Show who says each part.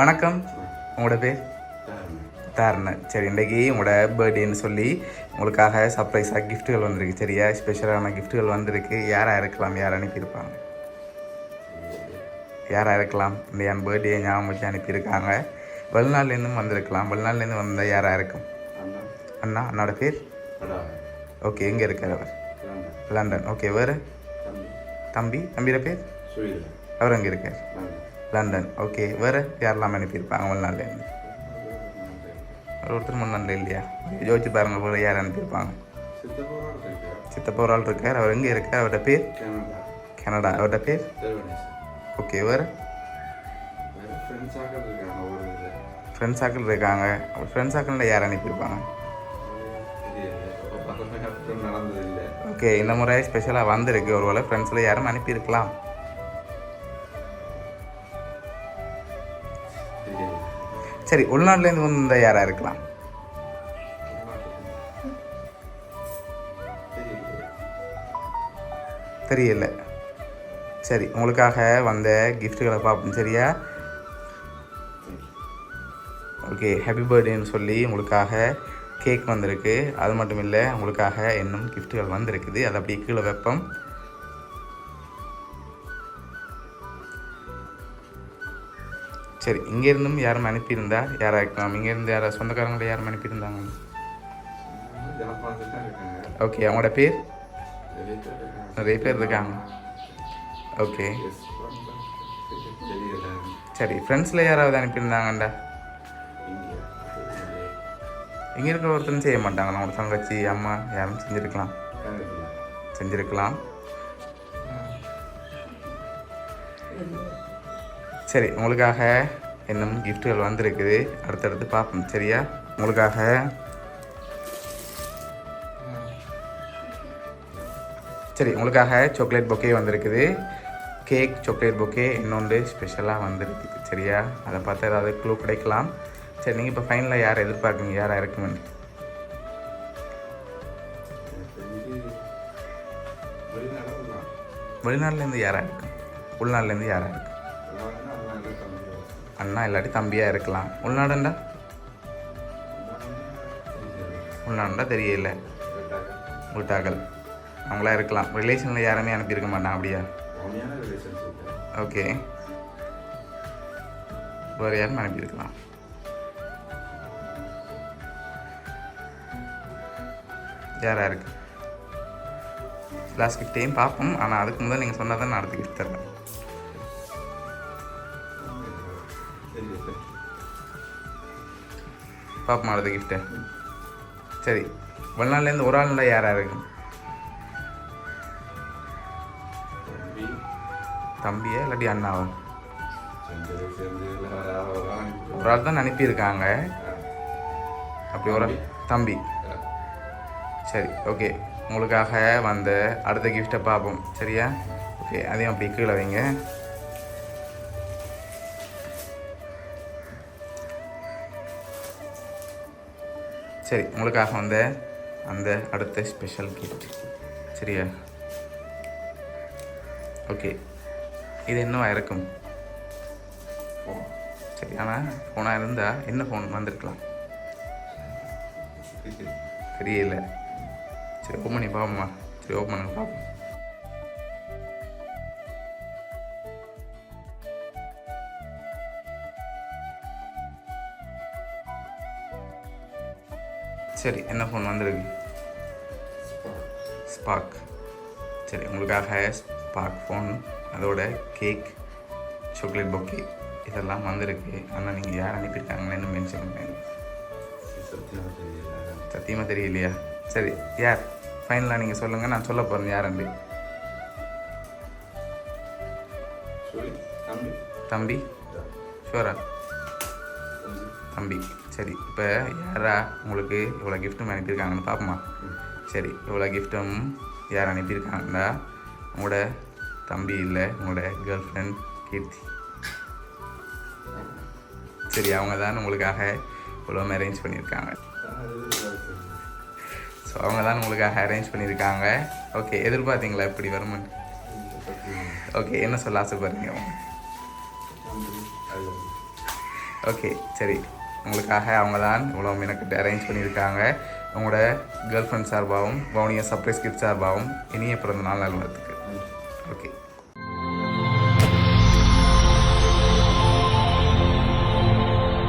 Speaker 1: வணக்கம். உங்களோட பேர்? தாரணன். சரி, இன்றைக்கி உங்களோட பர்த்டேன்னு சொல்லி உங்களுக்காக சர்ப்ரைஸாக கிஃப்ட்டுகள் வந்திருக்கு. சரியா, ஸ்பெஷலான கிஃப்ட்டுகள் வந்திருக்கு. யாராக இருக்கலாம்? யார் அனுப்பியிருப்பாங்க? யாராக இருக்கலாம்? இந்த என் பர்த்டே ஞாபகம் வச்சு அனுப்பியிருக்காங்க. வெளிநாள்லேருந்தும் வந்திருக்கலாம். வெளிநாள்லேருந்து வந்தால் யாராக இருக்கும்? அண்ணா. அண்ணோட பேர்? ஓகே. எங்கே இருக்கார் அவர்? லண்டன். ஓகே. வேறு? தம்பியோட பேர்? அவர் எங்கே இருக்கார்? லண்டன். ஓகே. வேறு யாரெல்லாம் அனுப்பியிருப்பாங்க வெளிநாள்லேருந்து? ஒருத்தர் முன்னாள் இல்லையா? யோசிச்சு பாருங்கள், போல யார் அனுப்பியிருப்பாங்க? சித்தப்பா ஒரு ஆள் இருக்கார். அவர் எங்கே இருக்கார்? அவரோட பேர்? கனடா. அவரோட பேர்? ஓகே. வேறு? ஃப்ரெண்ட்ஸ் ஆக்கள் இருக்காங்க. ஃப்ரெண்ட்ஸ் ஆக்களில் யார் அனுப்பியிருப்பாங்க? ஓகே. இந்த முறை ஸ்பெஷலாக வந்திருக்கு. ஒரு வேளை ஃப்ரெண்ட்ஸில் யாரும் அனுப்பியிருக்கலாம். சரி, உள்நாட்டிலேருந்து வந்த யாராக இருக்கலாம்? தெரியல. சரி, உங்களுக்காக வந்த கிஃப்ட்டுகளை பார்ப்போம். சரியா? ஓகே. ஹாப்பி பர்த்டேன்னு சொல்லி உங்களுக்காக கேக் வந்திருக்கு. அது மட்டும் இல்லை, உங்களுக்காக இன்னும் கிஃப்ட்டுகள் வந்திருக்குது. அதை அப்படியே கீழே வைப்போம். சரி, இங்கேருந்தும் யாரும் அனுப்பியிருந்தா யாராக இருக்கலாம்? இங்கேருந்து யாராவது சொந்தக்காரங்களை யாரும் அனுப்பியிருந்தாங்க? ஓகே. அவங்களோட பேர்? நிறைய பேர் இருக்காங்க. ஓகே. சரி, ஃப்ரெண்ட்ஸில் யாராவது அனுப்பியிருந்தாங்கண்டா? இங்கே இருக்கிற ஒருத்தரும் செய்ய மாட்டாங்களா? அவங்க தங்கச்சி, அம்மா யாரும் செஞ்சுருக்கலாம். சரி, உங்களுக்காக இன்னும் கிஃப்ட்டுகள் வந்திருக்குது. அடுத்தடுத்து பார்ப்போம். சரியா? உங்களுக்காக சாக்லேட் பொக்கே வந்திருக்குது. கேக், சாக்லேட் பொக்கே, இன்னொன்று ஸ்பெஷலாக வந்திருக்குது. சரியா? அதை பார்த்தா ஏதாவது க்ளூ கிடைக்கலாம். சரி, நீங்கள் இப்போ ஃபைனலாக யாரை எதிர்பார்க்குறீங்க? யாராக இருக்குமென்னு? வெளிநாட்டிலேருந்து யாராக இருக்கும்? உள்நாட்டிலேருந்து யாராக இருக்கும்? அண்ணா இல்லாட்டி தம்பியாக இருக்கலாம். உள்நாடுண்டா தெரியல. வீட்டாக்கள் அவங்களா இருக்கலாம். ரிலேஷனில் யாருமே அனுப்பியிருக்க மாட்டான். அப்படியா? ஓகே. வேறு யாரும் அனுப்பியிருக்கலாம். யாராக இருக்கு? லாஸ்ட் கிஃப்டையும் பார்ப்போம். ஆனால் அதுக்கு முதல் நீங்கள் சொன்னால் தான் நான் அடுத்த கிஃப்ட் தரேன். பார்ப்போம் அடுத்த கிஃப்ட்டு. சரி, வெளிநாள்லேருந்து ஒரு ஆள் இருந்தால் யாராக இருக்கும்? தம்பியா இல்லாட்டி அண்ணாவா? ஒரு ஆள் தான் அனுப்பியிருக்காங்க. அப்படி ஒரு தம்பி. சரி, ஓகே. உங்களுக்காக வந்த அடுத்த கிஃப்ட்டை பார்ப்போம். சரியா? ஓகே. அதையும் அப்படி கீழே வைங்க. சரி, உங்களுக்காக வந்த அந்த அடுத்த ஸ்பெஷல் கிஃப்ட். சரியா? ஓகே. இது என்னவா இருக்கும்? சரி, ஆனால் ஃபோனாக இருந்தால் என்ன ஃபோன் வந்திருக்கலாம்? தெரியல. சரி, ஓப்பன் பண்ணி பார்ப்போம்மா. சரி, ஓப்பன் பண்ணி பார்ப்போம். சரி, என்ன ஃபோன் வந்திருக்கு? ஸ்பார்க். சரி, உங்களுக்காக ஸ்பார்க் ஃபோன், அதோட கேக், சாக்லேட் பொக்கே இதெல்லாம் வந்திருக்கு. ஆனால் நீங்கள் யார் அனுப்பியிருக்காங்கன்னு மென்ஷன் பண்ணுங்க. சத்தியமாக தெரியலையா? சரி, யார் ஃபைனலாக நீங்கள் சொல்லுங்கள். நான் சொல்ல போகிறேன் யாருண்டு. தம்பி. ஷூரா? தம்பி. சரி, இப்போ யாரா உங்களுக்கு இவ்வளோ கிஃப்ட்டும் அனுப்பியிருக்காங்கன்னு பார்ப்போமா? சரி, இவ்வளோ கிஃப்ட்டும் யார் அனுப்பியிருக்காங்கன்னா உங்களோட தம்பி இல்லை, உங்களோட கேர்ள் ஃப்ரெண்ட் கீர்த்தி. சரி, அவங்க தான் உங்களுக்காக இவ்வளோ அரேஞ்ச் பண்ணியிருக்காங்க. ஸோ அவங்க தான் உங்களுக்காக அரேஞ்ச் பண்ணியிருக்காங்க. ஓகே. எதிர்பார்த்தீங்களா இப்படி வருமானு? ஓகே. என்ன சொல்ல ஆசைப்படுறீங்க? அவங்க ஓகே சரி, உங்களுக்காக அவங்க தான் இவ்வளோ எனக்கு அரேஞ்ச் பண்ணியிருக்காங்க. உங்களோட கேர்ள் ஃப்ரெண்ட் சார்பாகவும் வவுனியா சர்ப்ரைஸ் கிஃப்ட் சார்பாகவும் இனிய பிறந்த நாள் நல்வாழ்த்துக்கு. ஓகே.